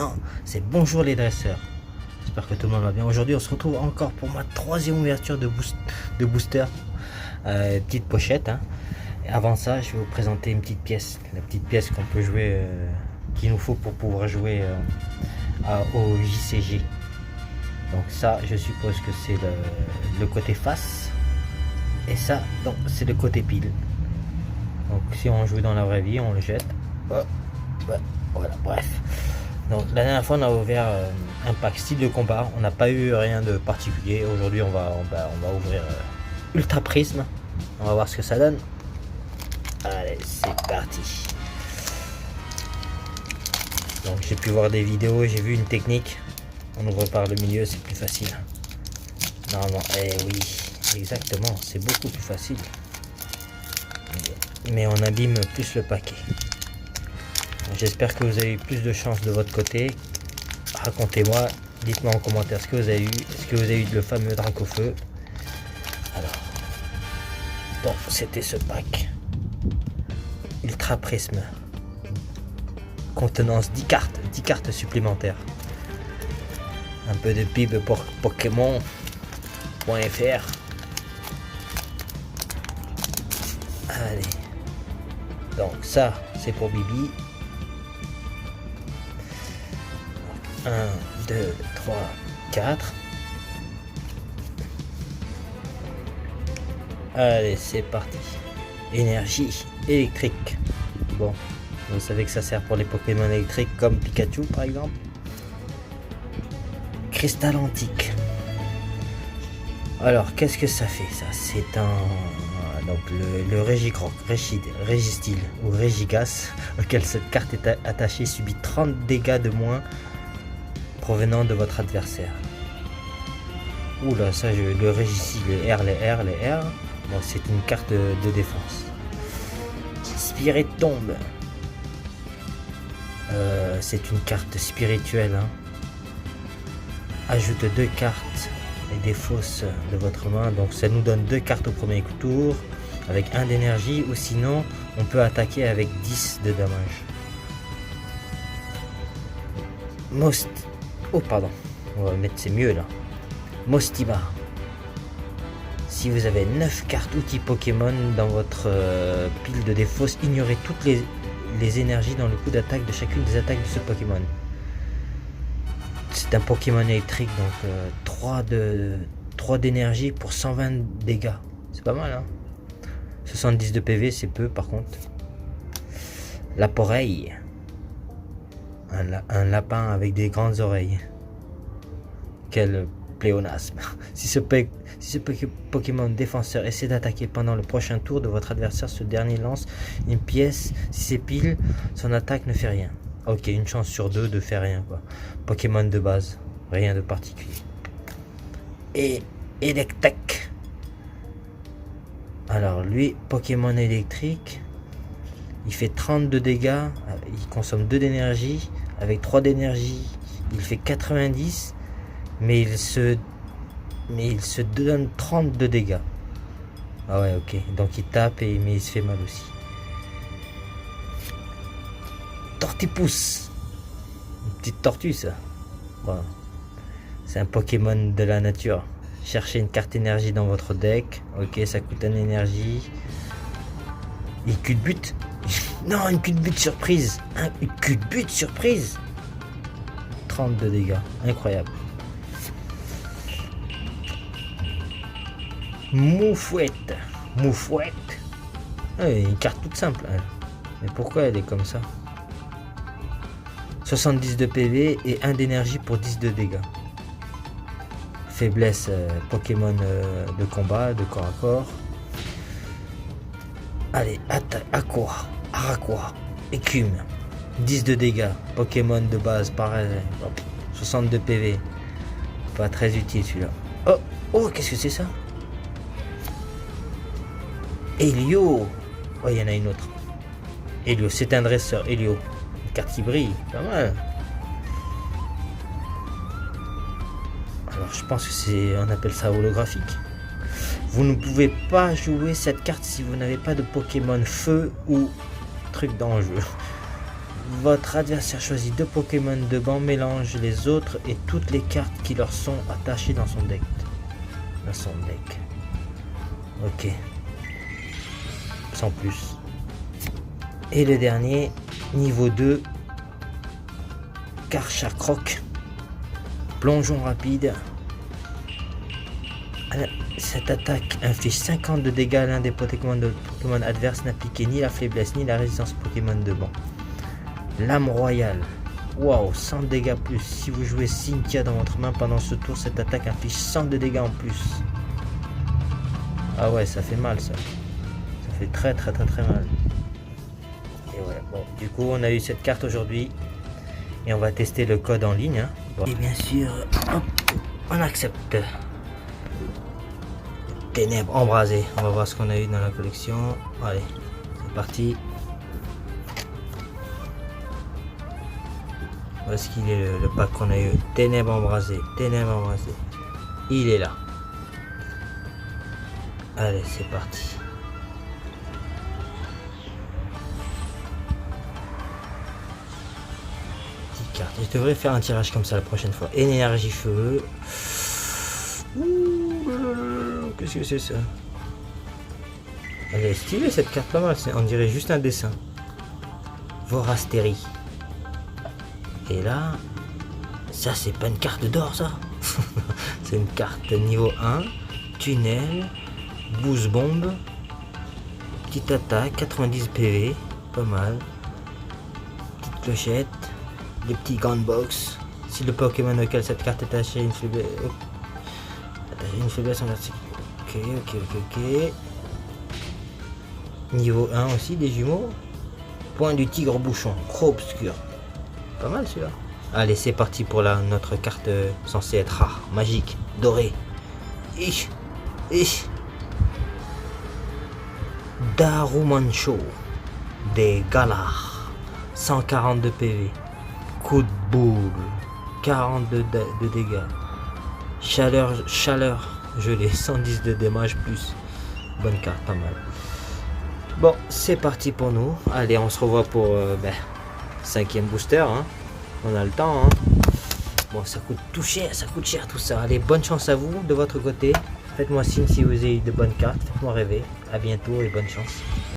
Non, c'est bonjour les dresseurs. J'espère que tout le monde va bien. Aujourd'hui, on se retrouve encore pour ma troisième ouverture de booster. Petite pochette. Hein. Et avant ça, je vais vous présenter une petite pièce. La petite pièce qu'on peut jouer, qu'il nous faut pour pouvoir jouer au JCG. Donc ça, je suppose que c'est le côté face. Et ça, donc c'est le côté pile. Donc si on joue dans la vraie vie, on le jette. Voilà, bref. Donc la dernière fois on a ouvert un pack style de combat, on n'a pas eu rien de particulier. Aujourd'hui on va ouvrir Ultra Prisme. On va voir ce que ça donne. Allez, c'est parti. Donc j'ai pu voir des vidéos, j'ai vu une technique. On ouvre par le milieu, c'est plus facile. Normalement, oui, exactement, c'est beaucoup plus facile. Mais on abîme plus le paquet. J'espère que vous avez eu plus de chance de votre côté. Racontez-moi, dites-moi en commentaire ce que vous avez eu. Est-ce que vous avez eu le fameux drac au feu? Alors, donc c'était ce pack. Ultra Prisme. Contenance 10 cartes supplémentaires. Un peu de pub pour Pokémon.fr. Allez. Donc ça, c'est pour Bibi. 1, 2, 3, 4. Allez, c'est parti. Énergie électrique. Bon, vous savez que ça sert pour les Pokémon électriques comme Pikachu par exemple. Cristal antique. Alors, qu'est-ce que ça fait ça? C'est un... Donc le Registyle ou Regigas auquel cette carte est attachée subit 30 dégâts de moins provenant de votre adversaire. Oula, ça le Registyle, les R. Bon, c'est une carte de défense. Spirit Tombe. C'est une carte spirituelle. Hein. Ajoute 2 cartes et des fausses de votre main. Donc ça nous donne 2 cartes au premier tour avec 1 d'énergie, ou sinon on peut attaquer avec 10 de dommage. Oh pardon, on va mettre, c'est mieux là. Mostiba. Si vous avez 9 cartes outils Pokémon dans votre pile de défausse, ignorez toutes les énergies dans le coup d'attaque de chacune des attaques de ce Pokémon. C'est un Pokémon électrique, donc 3 d'énergie pour 120 dégâts. C'est pas mal, hein. 70 de PV, c'est peu par contre. Laporeille. Un lapin avec des grandes oreilles. Quel pléonasme. Si ce Pokémon défenseur essaie d'attaquer pendant le prochain tour de votre adversaire, ce dernier lance une pièce. Si c'est pile, son attaque ne fait rien. Ok, une chance sur 2 de faire rien quoi. Pokémon de base, rien de particulier. Et Electek. Alors lui, Pokémon électrique, il fait 32 dégâts, il consomme 2 d'énergie, avec 3 d'énergie, il fait 90, mais il se donne 32 dégâts. Ah ouais, ok, donc il tape mais il se fait mal aussi. Tortipousse, une petite tortue ça. Bon. C'est un Pokémon de la nature. Cherchez une carte énergie dans votre deck. Ok, ça coûte une énergie. Une culbute. Non, une culbute surprise. Une culbute surprise. 32 dégâts, incroyable. Moufouette. Une carte toute simple. Hein. Mais pourquoi elle est comme ça? 70 de PV et 1 d'énergie pour 10 de dégâts. Faiblesse Pokémon de combat, de corps à corps. Allez, Araquois, Écume. 10 de dégâts. Pokémon de base, pareil. 62 PV. Pas très utile celui-là. Oh, qu'est-ce que c'est ça? Helio. Oh, il y en a une autre. Helio, c'est un dresseur. Helio. Une carte qui brille, pas mal. Alors je pense que on appelle ça holographique. Vous ne pouvez pas jouer cette carte si vous n'avez pas de Pokémon feu ou truc dans le jeu. Votre adversaire choisit 2 Pokémon de banc, mélange les autres et toutes les cartes qui leur sont attachées dans son deck. Ok. Sans plus. Et le dernier, niveau 2, Karchakroc. Plongeon rapide. Cette attaque inflige 50 de dégâts à l'un des Pokémon adverses, n'appliquez ni la faiblesse ni la résistance Pokémon de banc. Lame royale. Waouh, 100 dégâts plus. Si vous jouez Cynthia dans votre main pendant ce tour, cette attaque inflige 100 de dégâts en plus. Ah ouais, ça fait mal ça. Ça fait très mal. Et voilà, bon, du coup on a eu cette carte aujourd'hui. Et on va tester le code en ligne. Hein. Bon. Et bien sûr, hop, on accepte. Ténèbres embrasées. On va voir ce qu'on a eu dans la collection. Allez, c'est parti. Où est-ce qu'il est le pack qu'on a eu? Ténèbres embrasées. Ténèbres embrasées. Il est là. Allez, c'est parti. Petite carte. Je devrais faire un tirage comme ça la prochaine fois. Énergie feu. Qu'est-ce que c'est ça? Elle est stylée cette carte là, on dirait juste un dessin. Vorastérie. Et là, ça c'est pas une carte d'or ça. C'est une carte niveau 1. Tunnel. Boost bombe. Petite attaque, 90 PV. Pas mal. Petite clochette. Des petits gants de boxe. Si le Pokémon auquel cette carte est attachée une faiblesse. Une faiblesse en article. Ok. Niveau 1 aussi, des jumeaux. Point du tigre bouchon. Trop obscur. Pas mal celui-là. Allez, c'est parti pour notre carte censée être rare, magique, dorée. Darumancho. Des Galar. 142 PV. Coup de boule. 42 de dégâts. Chaleur gelée, 110 de dommages plus. Bonne carte, pas mal. Bon, c'est parti pour nous. Allez, on se revoit pour 5e booster. Hein. On a le temps. Hein. Bon, ça coûte cher tout ça. Allez, bonne chance à vous de votre côté. Faites-moi signe si vous avez eu de bonnes cartes. Faites-moi rêver. À bientôt et bonne chance.